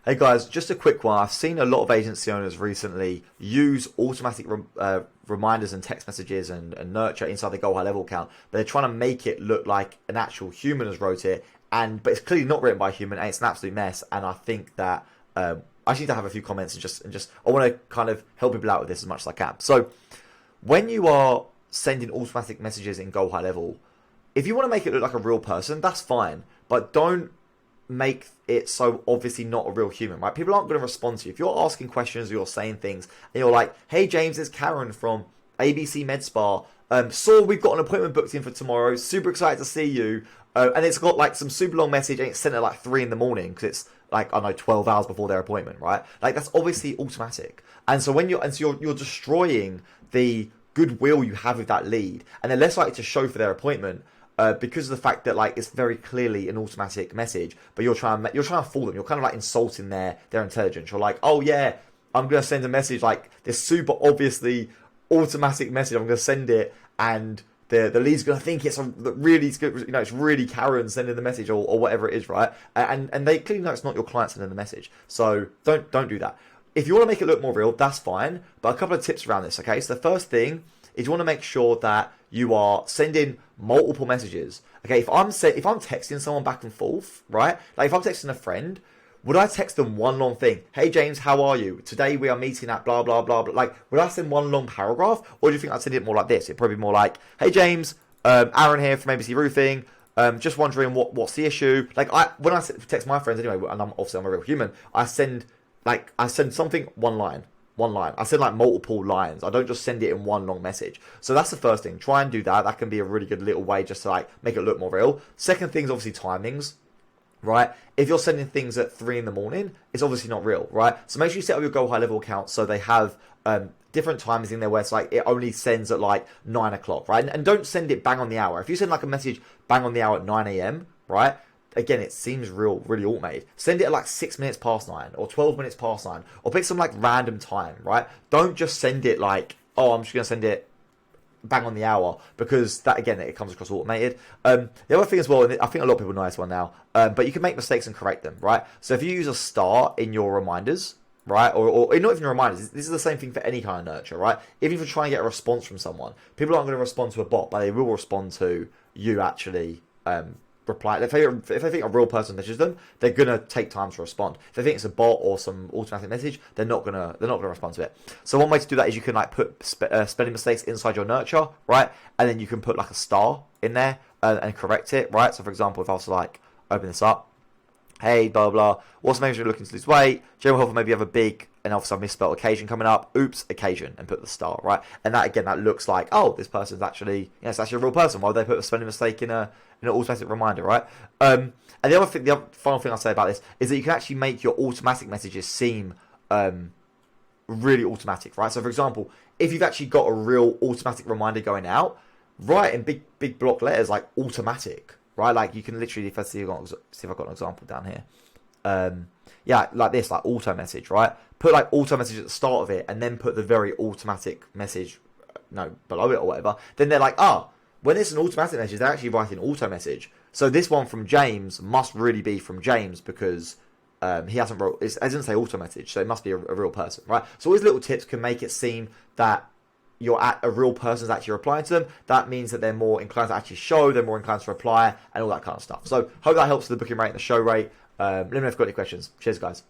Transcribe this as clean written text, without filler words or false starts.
Hey guys, just a quick one. I've seen a lot of agency owners recently use automatic reminders and text messages and nurture inside the Go High Level account, but they're trying to make it look like an actual human has wrote it, but it's clearly not written by a human, and it's an absolute mess. And I think that I just need to have a few comments and just I want to kind of help people out with this as much as I can. So when you are sending automatic messages in Go High Level, if you want to make it look like a real person, that's fine, but don't make it so obviously not a real human, right? People aren't going to respond to you. If you're asking questions or you're saying things and you're like, hey James, it's Karen from ABC Med Spa. Saw we've got an appointment booked in for tomorrow. Super excited to see you. And it's got like some super long message and it's sent at like 3 in the morning because it's like, I don't know, 12 hours before their appointment, right? Like that's obviously automatic. And so when you're destroying the goodwill you have with that lead, and they're less likely to show for their appointment because of the fact that like it's very clearly an automatic message, but you're trying to fool them. You're kind of like insulting their intelligence. You're like, oh yeah, I'm gonna send a message like this super obviously automatic message. I'm gonna send it, and the lead's gonna think it's it's really Karen sending the message or whatever it is, right? And they clearly know it's not your client sending the message. So don't do that. If you want to make it look more real, that's fine. But a couple of tips around this, okay? So the first thing is you want to make sure that you are sending multiple messages. Okay, if I'm texting someone back and forth, right? Like if I'm texting a friend, would I text them one long thing? Hey James, how are you? Today we are meeting at blah blah blah blah. Like, would I send one long paragraph, or do you think I'd send it more like this? It'd probably be more like, hey James, Arin here from ABC Roofing. Just wondering what's the issue. Like when I text my friends anyway, and I'm a real human. I send something one line. I send like multiple lines. I don't just send it in one long message. So that's the first thing. Try and do that. That can be a really good little way just to like make it look more real. Second thing is obviously timings, right? If you're sending things at 3 in the morning, it's obviously not real, right? So make sure you set up your Go High Level account so they have different times in there where it's like it only sends at like 9 o'clock, right? And don't send it bang on the hour. If you send like a message bang on the hour at 9 a.m., right? Again, it seems really automated. Send it at like 6 minutes past 9 or 12 minutes past 9, or pick some like random time, right? Don't just send it like, oh, I'm just going to send it bang on the hour, because that, again, it comes across automated. The other thing as well, and I think a lot of people know this one now, but you can make mistakes and correct them, right? So if you use a star in your reminders, right, or not even your reminders, this is the same thing for any kind of nurture, right? Even if you're trying to get a response from someone, people aren't going to respond to a bot, but they will respond to you actually reply. If they think a real person messages them, they're gonna take time to respond. If they think it's a bot or some automatic message, they're not gonna respond to it. So one way to do that is you can like put spelling mistakes inside your nurture, right? And then you can put like a star in there and correct it, right? So for example, if I was to like open this up, hey, blah blah, what's the main reason you're looking to lose weight? General health, maybe you have a big, and obviously I've misspelled occasion coming up. Oops, occasion, and put the star, right? And that, again, that looks like, oh, this person's actually, it's actually a real person. Why would they put a spelling mistake in an automatic reminder, right? And the final thing I'll say about this is that you can actually make your automatic messages seem really automatic, right? So for example, if you've actually got a real automatic reminder going out, write in big block letters like automatic, right? Like you can literally, if I see if I've got an example down here. Like this, like auto message, right? Put like auto message at the start of it, and then put the very automatic message, below it or whatever. Then they're like, when it's an automatic message, they're actually writing auto message. So this one from James must really be from James because he hasn't wrote. It doesn't say auto message, so it must be a real person, right? So all these little tips can make it seem that a real person's actually replying to them. That means that they're more inclined to actually show, they're more inclined to reply, and all that kind of stuff. So hope that helps with the booking rate and the show rate. Let me know if you've got any questions. Cheers, guys.